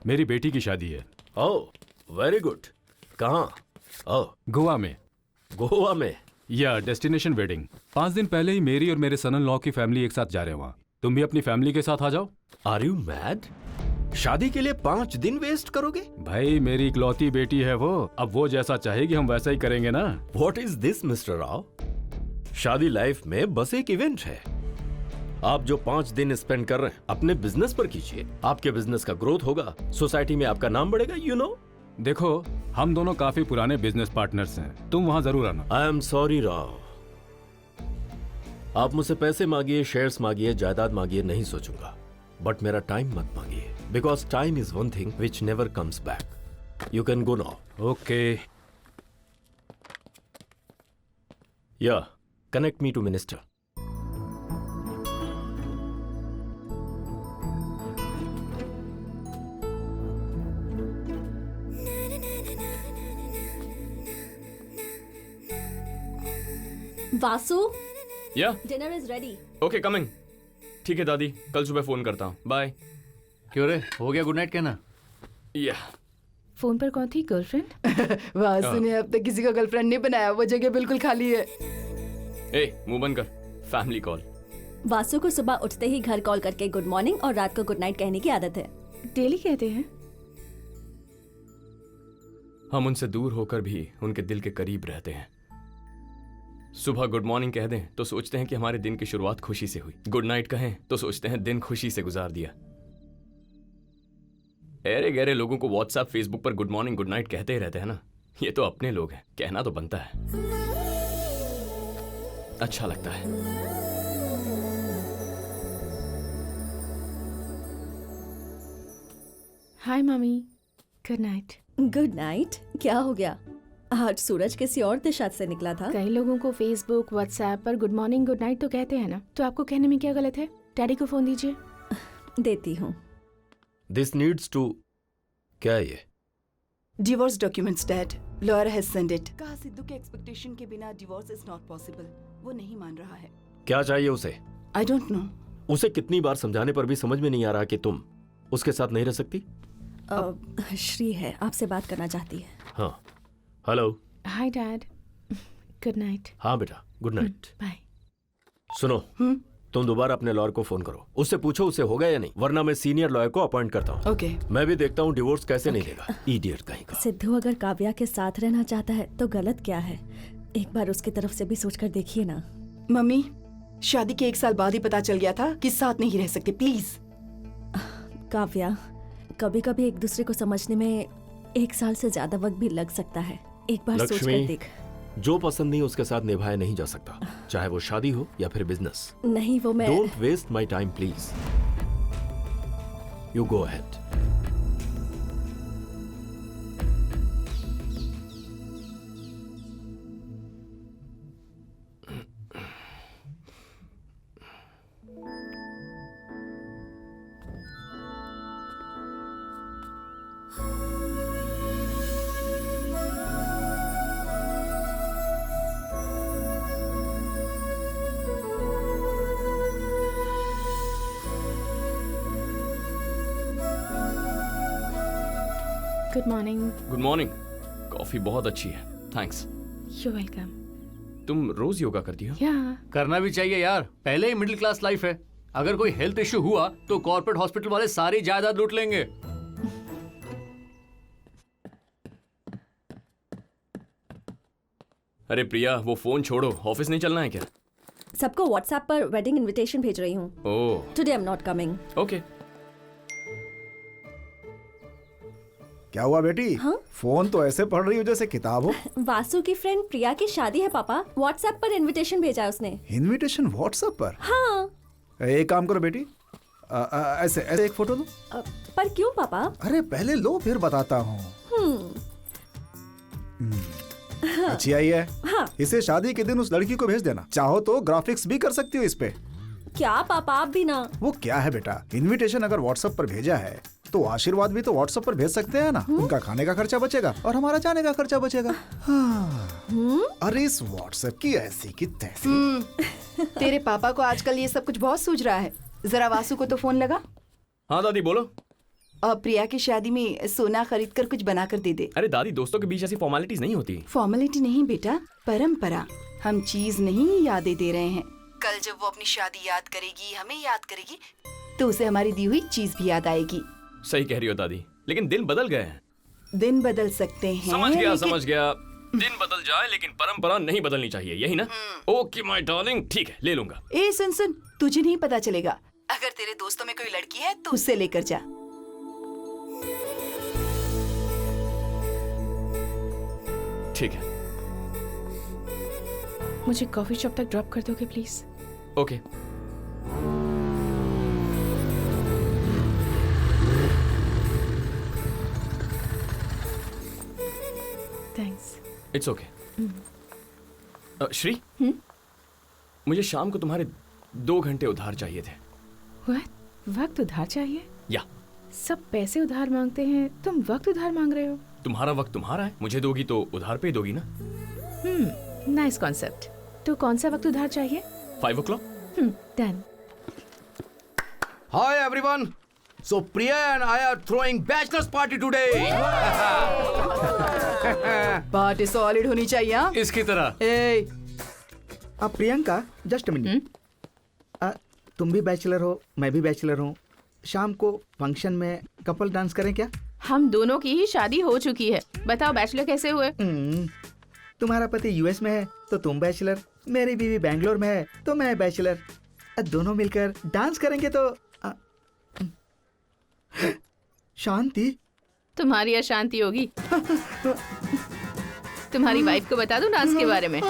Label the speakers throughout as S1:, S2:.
S1: मेरी बेटी की शादी है।
S2: Oh very good. कहाँ? ओह
S1: गोवा में।
S2: गोवा में?
S1: या डेस्टिनेशन वेडिंग। 5 दिन पहले ही मेरी और मेरे सन इन लॉ की फैमिली एक साथ जा रहे हैं वहाँ। तुम भी अपनी फैमिली के साथ आ जाओ।
S2: Are you mad? शादी के लिए 5 दिन वेस्ट करोगे?
S1: भाई मेरी इकलौती बेटी है वो, अब वो जैसा चाहेगी हम वैसा ही करेंगे ना।
S2: What is this mister Rao? शादी लाइफ में बस एक इवेंट है। आप जो 5 दिन स्पेंड कर रहे हैं अपने बिजनेस पर कीजिए। आपके बिजनेस का ग्रोथ होगा, सोसाइटी में आपका नाम बढ़ेगा, यू नो।
S1: देखो हम दोनों काफी पुराने बिजनेस पार्टनर्स हैं, तुम वहाँ जरूर आना।
S2: आई एम सॉरी राव, आप मुझसे पैसे मांगिए, शेयर्स मांगिए, जायदाद मांगिए, नहीं सोचूंगा, बट मेरा टाइम मत मांगिए, because time is one thing which never comes back. You can go now.
S1: Okay.
S2: Yeah connect me to minister.
S3: Vasu,
S4: yeah
S3: dinner is ready.
S4: Okay coming. ठीक है दादी, कल सुबह फोन करता हूँ, बाय।
S5: क्यों रे, हो गया गुड नाइट कहना?
S4: या
S6: फोन पर कौन थी? गर्लफ्रेंड?
S7: वासु ने अब तक किसी का गर्लफ्रेंड नहीं बनाया, वो जगह बिल्कुल खाली है।
S4: ए मुंह बंद कर, फैमिली कॉल।
S3: वासु को सुबह उठते ही घर कॉल करके गुड मॉर्निंग और रात को गुड नाइट कहने की आदत है।
S6: डेली कहते हैं।
S4: हम उनसे दूर होकर भी उनके दिल के करीब रहते हैं। सुबह गुड मॉर्निंग कह दें तो सोचते हैं कि हमारे दिन की शुरुआत खुशी से हुई, गुड नाइट कहें तो सोचते हैं दिन खुशी से गुजार दिया। ऐरे गहरे लोगों को व्हाट्सएप फेसबुक पर गुड मॉर्निंग गुड नाइट कहते ही रहते हैं ना, ये तो अपने लोग हैं, कहना तो बनता है, अच्छा लगता है।
S6: Hi mummy, good night.
S3: Good night? क्या हो गया? आज सूरज किसी और दिशा से निकला था।
S6: कई लोगों को फेसबुक व्हाट्सएप पर गुड मॉर्निंग गुड नाइट तो कहते हैं ना, तो आपको कहने में क्या गलत है? डैडी को फोन दीजिए।
S3: देती हूँ।
S2: दिस नीड्स टू, क्या है ये?
S7: Divorce documents dad, lawyer has send it. कहा सिद्धू के एक्सपेक्टेशन के बिना डिवोर्स इज नॉट पॉसिबल। वो नहीं मान रहा है।
S2: क्या चाहिए उसे?
S7: I don't know.
S2: उसे कितनी बार समझाने पर भी समझ में नहीं आ रहा कि तुम उसके साथ नहीं रह सकती।
S3: श्री है, आपसे बात करना चाहती है।
S2: हाँ hello.
S6: Hi dad, good night.
S2: हाँ बेटा गुड नाइट।
S6: बाय।
S2: सुनो, तुम दोबारा अपने लॉयर को फोन करो, उससे पूछो उसे होगा या नहीं, वरना मैं सीनियर लॉयर को अपॉइंट करता हूँ।
S7: ओके।
S2: मैं भी देखता हूँ डिवोर्स कैसे नहीं देगा, इडियट कहीं का।
S3: सिद्धू अगर काव्या के साथ रहना चाहता है तो गलत क्या है? एक बार उसकी तरफ से भी सोचकर देखिए ना।
S7: मम्मी, शादी के 1 साल बाद ही पता चल गया था कि साथ नहीं रह सकते, प्लीज।
S3: काव्या, कभी कभी एक दूसरे को समझने में 1 साल से ज्यादा वक्त भी लग सकता है। एक बार सोचकर देख।
S2: जो पसंद नहीं उसके साथ निभाया नहीं जा सकता, चाहे वो शादी हो या फिर बिजनेस।
S3: नहीं वो मैं।
S2: Don't waste my time please, you go ahead.
S6: Good morning.
S4: Good morning. Coffee बहुत अच्छी है, थैंक्स।
S6: You welcome.
S4: तुम रोज योगा करती हो?
S6: या
S5: करना भी चाहिए यार, पहले ही मिडिल क्लास लाइफ है। अगर कोई हेल्थ इश्यू हुआ तो कॉर्पोरेट हॉस्पिटल वाले सारी जायदाद लूट लेंगे।
S4: अरे प्रिया, वो फोन छोड़ो, ऑफिस नहीं चलना है क्या?
S3: सबको व्हाट्सएप पर वेडिंग इनविटेशन भेज रही हूँ।
S4: Oh
S3: today I am not coming.
S4: Okay.
S8: क्या हुआ बेटी?
S3: हाँ?
S8: फोन तो ऐसे पढ़ रही हो जैसे किताब हो।
S3: वासु की फ्रेंड प्रिया की शादी है पापा, व्हाट्सएप पर इनविटेशन भेजा है उसने।
S8: इनविटेशन व्हाट्सएप पर?
S3: हाँ।
S8: एक काम करो बेटी, ऐसे ऐसे एक फोटो लो।
S3: पर क्यों पापा?
S8: अरे पहले लो फिर बताता हूँ। अच्छी आई है।
S3: हाँ।
S8: इसे शादी के दिन उस लड़की को भेज देना, चाहो तो ग्राफिक्स भी कर सकती हो इस पे।
S3: क्या पापा, आप भी ना।
S8: वो क्या है बेटा, इनविटेशन अगर व्हाट्सएप पर भेजा है तो आशीर्वाद भी तो व्हाट्सएप पर भेज सकते हैं ना। उनका खाने का खर्चा बचेगा और हमारा जाने का खर्चा बचेगा। हाँ। अरे इस व्हाट्सएप की ऐसी की तैसी।
S7: तेरे पापा को आजकल ये सब कुछ बहुत सूझ रहा है। जरा वासु को तो फोन लगा।
S4: हाँ दादी बोलो।
S7: और प्रिया की शादी में सोना खरीद कर कुछ बना कर दे दे।
S4: अरे दादी, दोस्तों के बीच ऐसी फॉर्मेलिटीज नहीं होती।
S7: फॉर्मेलिटी नहीं बेटा, परंपरा। हम चीज नहीं, यादें दे रहे हैं। कल जब वो अपनी शादी याद करेगी, हमें याद करेगी, तो उसे हमारी दी हुई चीज भी याद आएगी।
S4: सही कह रही हो दादी, लेकिन दिन बदल गए हैं।
S7: दिन बदल सकते हैं।
S4: समझ गया,
S7: लेकिन-
S4: समझ गया। दिन बदल जाए लेकिन परंपरा नहीं बदलनी चाहिए, यही ना? ओके माय डार्लिंग, ठीक है, ले लूंगा।
S7: ए सुन सुन, तुझे नहीं पता चलेगा। अगर तेरे दोस्तों में कोई लड़की है तो उससे लेकर जा।
S4: ठीक है,
S6: मुझे कॉफी शॉप तक ड्रॉप कर दोगे please?
S4: Okay.
S6: Thanks.
S4: It's okay. Shri, मुझे शाम को तुम्हारे 2 घंटे उधार चाहिए थे।
S6: वक्त उधार चाहिए?
S4: या
S6: सब पैसे उधार मांगते हैं, तुम वक्त उधार मांग रहे हो?
S4: तुम्हारा वक्त तुम्हारा है, मुझे दोगी तो उधार पे ही दोगी ना।
S6: Nice concept. तो कौन सा वक्त उधार चाहिए?
S4: 5 o'clock?
S6: Done.
S9: Hi everyone. So Priya and I are throwing bachelor's party today.
S7: Party solid होनी चाहिए। हाँ?
S5: इसकी तरह।
S7: ए,
S10: प्रियंका, जस्ट मिनट। तुम भी बैचलर हो, मैं भी बैचलर हूँ। शाम को फंक्शन में कपल डांस करें क्या?
S6: हम दोनों की ही शादी हो चुकी है, बताओ बैचलर कैसे हुए?
S10: तुम्हारा पति यूएस में है तो तुम बैचलर, मेरी बीवी बैंगलोर में है तो मैं बैचलर। दोनों मिलकर डांस करेंगे तो शांति।
S6: तुम्हारी अशांति होगी। तुम्हारी वाइफ को बता दो डांस के बारे में।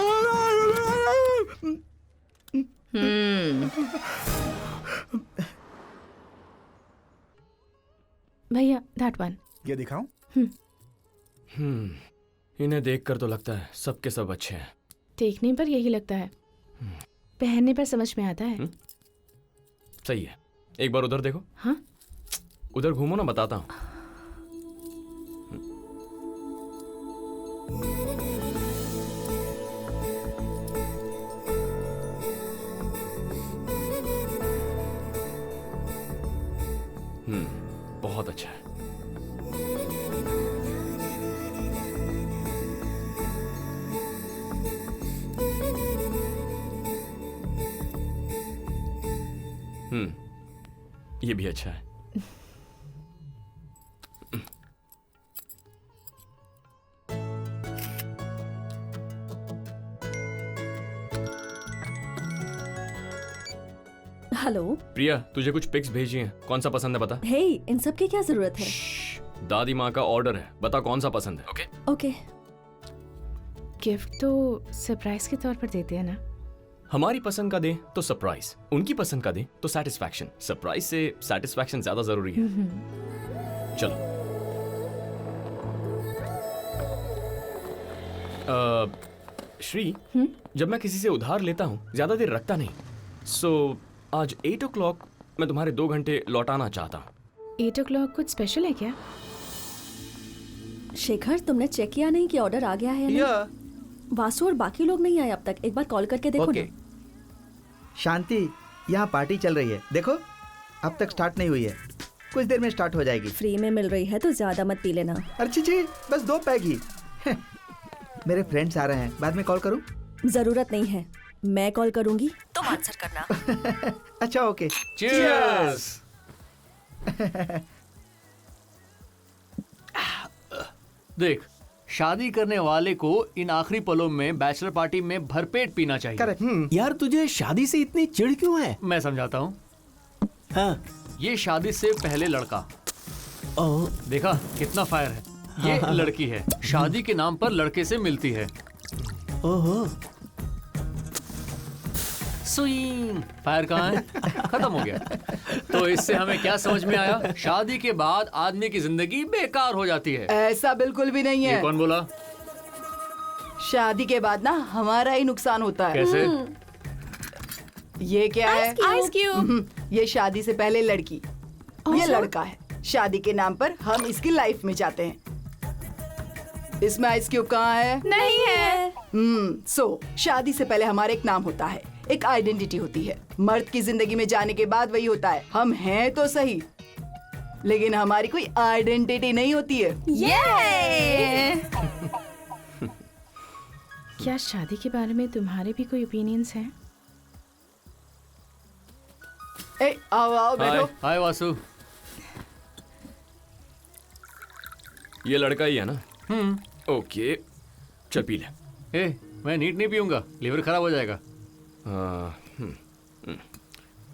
S6: भैया दैट वन।
S8: ये दिखाऊं?
S4: इन्हें देखकर तो लगता है सबके सब अच्छे हैं।
S6: देखने पर यही लगता है, पहनने पर समझ में आता है।
S4: सही है, एक बार उधर देखो।
S6: हाँ,
S4: उधर घूमो ना, बताता हूँ। बहुत अच्छा है। ये भी अच्छा है।
S3: हेलो
S4: प्रिया, तुझे कुछ पिक्स भेजी हैं, कौन सा पसंद है बता।
S3: हे, इन सब की क्या जरूरत है?
S4: दादी माँ का ऑर्डर है, बता कौन सा पसंद है। Okay
S3: okay.
S6: गिफ्ट तो सरप्राइज के तौर पर देते हैं ना।
S4: हमारी पसंद का दे तो सरप्राइज, उनकी पसंद का दे तो सेटिस्फैक्शन। सरप्राइज से सेटिस्फैक्शन ज्यादा जरूरी है। चलो श्री, जब मैं किसी से उधार लेता हूँ ज्यादा देर रखता नहीं। सो आज 8 o'clock मैं तुम्हारे 2 घंटे लौटाना चाहता हूँ।
S6: 8 o'clock कुछ स्पेशल है क्या?
S3: शेखर, तुमने चेक किया नहीं कि ऑर्डर आ गया है या नहीं? वासु और बाकी लोग नहीं आए अब तक, एक बार कॉल करके देखो ना।
S10: शांति, यहाँ पार्टी चल रही है, देखो अब तक स्टार्ट नहीं हुई है, कुछ देर में स्टार्ट हो जाएगी।
S3: फ्री में मिल रही है तो ज्यादा मत पी लेना।
S10: अर्ची जी, बस 2 पैग ही। मेरे फ्रेंड्स आ रहे हैं, बाद में कॉल करूं?
S3: जरूरत नहीं है, मैं कॉल करूंगी, तुम आंसर करना।
S10: अच्छा ओके।
S5: Cheers! देख, शादी करने वाले को इन आखिरी पलों में बैचलर पार्टी में भरपेट पीना चाहिए।
S10: करेक्ट।
S9: यार तुझे शादी से इतनी चिढ़ क्यों है?
S5: मैं समझाता हूँ।
S9: हाँ।
S5: ये शादी से पहले लड़का,
S9: ओह,
S5: देखा कितना फायर है। ये लड़की है, शादी के नाम पर लड़के से मिलती है।
S9: ओहो।
S5: स्विंग, फायर कहाँ है? खत्म हो गया। तो इससे हमें क्या समझ में आया? शादी के बाद आदमी की जिंदगी बेकार हो जाती है।
S7: ऐसा बिल्कुल भी नहीं
S5: ये
S7: है।
S5: कौन बोला?
S7: शादी के बाद ना हमारा ही नुकसान होता है।
S5: कैसे?
S7: ये क्या है?
S6: Ice cube.
S7: ये शादी से पहले लड़की, ये लड़का है। शादी के नाम पर हम इसकी लाइफ में जाते हैं। इसमें आइस क्यूब कहाँ है?
S6: नहीं है।
S7: सो शादी से पहले हमारा एक नाम होता है, एक आइडेंटिटी होती है। मर्द की जिंदगी में जाने के बाद वही होता है, हम हैं तो सही लेकिन हमारी कोई आइडेंटिटी नहीं होती है।
S6: क्या शादी के बारे में तुम्हारे भी कोई ओपिनियंस हैं?
S7: ए, आओ आओ बैठो।
S5: हाय वासु।
S4: ये लड़का ही है ना? ओके, चल पी ले।
S5: मैं नीट नहीं पीऊंगा, लीवर खराब हो जाएगा।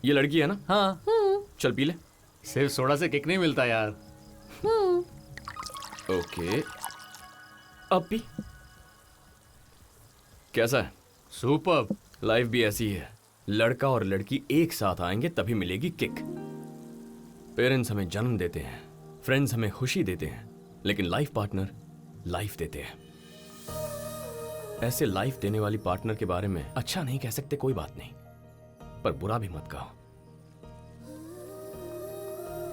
S4: ये लड़की है ना?
S5: हाँ।
S4: चल पी ले।
S5: सिर्फ सोडा से किक नहीं मिलता यार।
S4: ओके, अब पी। कैसा है?
S5: सुपर्ब।
S4: लाइफ भी ऐसी है, लड़का और लड़की एक साथ आएंगे तभी मिलेगी किक। पेरेंट्स हमें जन्म देते हैं, फ्रेंड्स हमें खुशी देते हैं, लेकिन लाइफ पार्टनर लाइफ देते हैं। ऐसे लाइफ देने वाली पार्टनर के बारे में अच्छा नहीं कह सकते, कोई बात नहीं, पर बुरा भी मत कहो।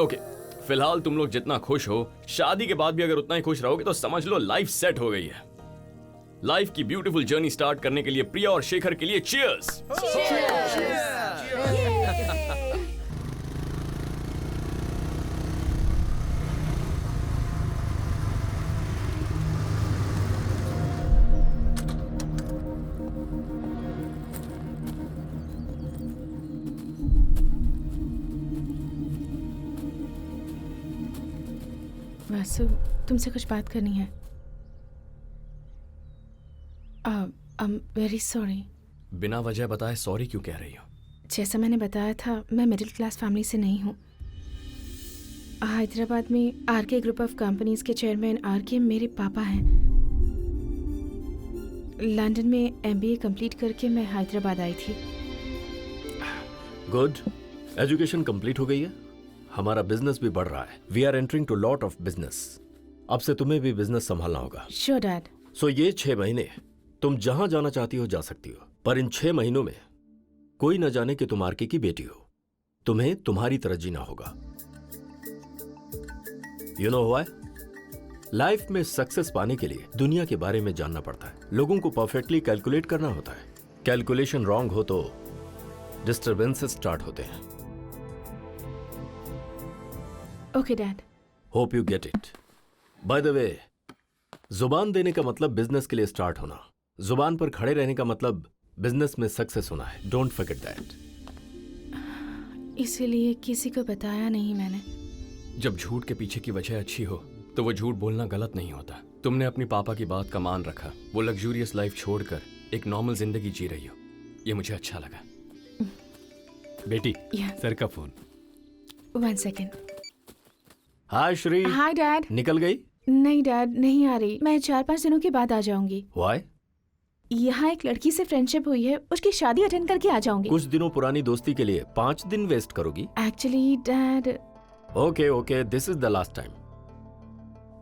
S4: ओके, फिलहाल तुम लोग जितना खुश हो, शादी के बाद भी अगर उतना ही खुश रहोगे तो समझ लो लाइफ सेट हो गई है। लाइफ की ब्यूटीफुल जर्नी स्टार्ट करने के लिए प्रिया और शेखर के लिए चीयर्स।
S6: वासु, तुमसे कुछ बात करनी है। I am very sorry.
S4: बिना वजह बताए सॉरी क्यों कह रही हो?
S6: जैसा मैंने बताया था, मैं मिडिल क्लास फैमिली से नहीं हूँ। हैदराबाद में आरके ग्रुप ऑफ कंपनीज के चेयरमैन आरके मेरे पापा हैं। लंदन में एमबीए कंप्लीट करके मैं हैदराबाद आई थी।
S2: गुड, एजुकेशन कंप्लीट हो गई है, हमारा बिजनेस भी बढ़ रहा है। We are entering to lot of business. अब से तुम्हें भी बिजनेस संभालना होगा।
S6: Sure dad.
S2: सो ये 6 महीने तुम जहां जाना चाहती हो जा सकती हो, पर इन 6 महीनों में कोई न जाने कि तुम आरके की बेटी हो। तुम्हें तुम्हारी तरह जीना होगा। You know why? लाइफ में सक्सेस पाने के लिए दुनिया के बारे में जानना पड़ता है। लोगों को परफेक्टली कैलकुलेट करना होता है। कैलकुलेशन रॉन्ग हो तो डिस्टर्बेंसेस स्टार्ट होते हैं।
S6: Okay dad.
S2: Hope you get it. By the way, जुबान देने का मतलब बिजनेस के लिए स्टार्ट होना, जुबान पर खड़े रहने का मतलब बिजनेस में सक्सेस होना है। Don't forget that.
S6: इसीलिए किसी को बताया नहीं मैंने।
S4: जब झूठ के पीछे की वजह अच्छी हो तो वो झूठ बोलना गलत नहीं होता। तुमने अपनी पापा की बात का मान रखा, वो लग्जूरियस लाइफ छोड़कर एक नॉर्मल जिंदगी जी रही हो, ये मुझे अच्छा लगा।
S1: बेटी,
S6: Yeah.
S1: सर का phone.
S6: 1 second.
S2: Hi Shri.
S6: Hi dad.
S2: निकल गई?
S6: नहीं डैड, नहीं आ रही। मैं 4-5 दिनों के बाद आ जाऊंगी।
S2: व्हाई?
S6: यहाँ एक लड़की से फ्रेंडशिप हुई है, उसकी शादी अटेंड करके आ जाऊंगी।
S2: कुछ दिनों पुरानी दोस्ती के लिए 5 दिन वेस्ट करोगी?
S6: Actually dad.
S2: Okay, this is the last time.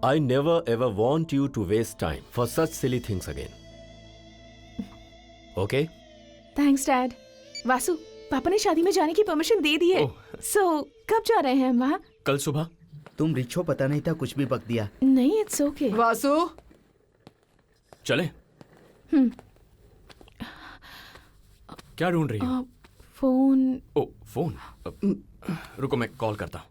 S2: I never ever want you to waste time for such silly things again. Okay?
S6: Thanks dad. Vasu, पापा ने शादी में जाने की परमिशन दे दी है। सो कब जा रहे हैं हम वहाँ?
S4: कल सुबह।
S10: तुम रिच हो, पता नहीं था, कुछ भी बक दिया।
S6: नहीं, इट्स ओके।
S7: वासु,
S4: चले? क्या ढूंढ रही हो?
S6: फोन।
S4: ओ, फोन। रुको, मैं कॉल करता हूँ।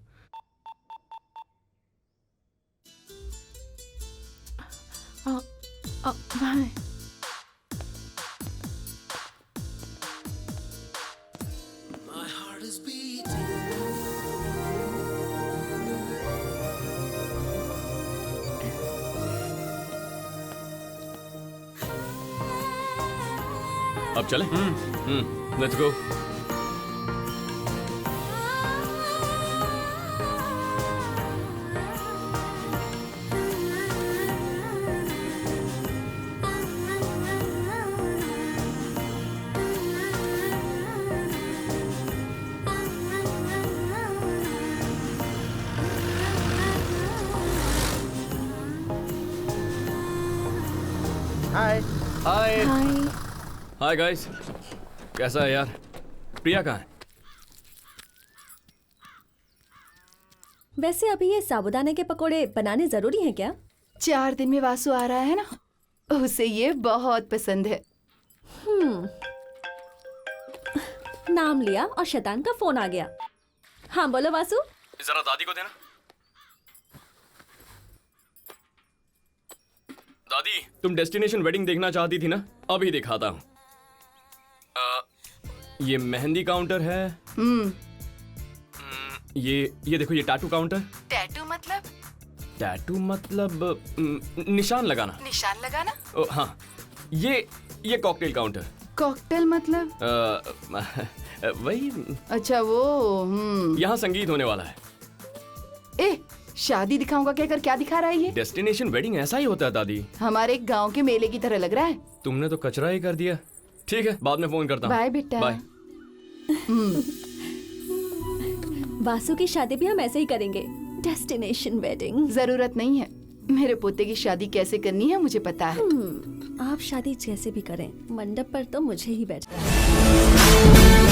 S6: वहाँ।
S4: अब चले? Let's go.
S10: Hi.
S5: Hi.
S6: Hi.
S4: Hi guys, कैसा है यार? प्रिया कहाँ है?
S3: वैसे अभी ये साबूदाने के पकोड़े बनाने जरूरी हैं क्या?
S7: 4 दिन में वासु आ रहा है ना, उसे ये बहुत पसंद है।
S3: नाम लिया और शैतान का फोन आ गया। हाँ बोलो वासु।
S4: जरा दादी को देना। दादी, तुम डेस्टिनेशन वेडिंग देखना चाहती थी ना? अभी दिखाता हूँ। ये मेहंदी काउंटर है। ये देखो, ये टैटू काउंटर।
S7: टैटू मतलब?
S4: टैटू मतलब निशान लगाना।
S7: निशान लगाना?
S4: ओ, हाँ। ये कॉकटेल काउंटर।
S7: कॉकटेल मतलब?
S4: वही।
S7: अच्छा वो।
S4: यहाँ संगीत होने वाला है।
S7: ए, शादी दिखाऊंगा कहकर क्या दिखा रहा है ये?
S4: डेस्टिनेशन वेडिंग ऐसा ही होता है दादी।
S7: हमारे गांव के मेले की तरह लग रहा है।
S4: तुमने तो कचरा ही कर दिया। ठीक है, बाद में फोन करता हूँ।
S7: बाय बेटा।
S4: बाय।
S3: वासु की शादी भी हम ऐसे ही करेंगे, डेस्टिनेशन वेडिंग।
S7: जरूरत नहीं है, मेरे पोते की शादी कैसे करनी है मुझे पता है।
S3: आप शादी जैसे भी करें, मंडप पर तो मुझे ही बैठना है।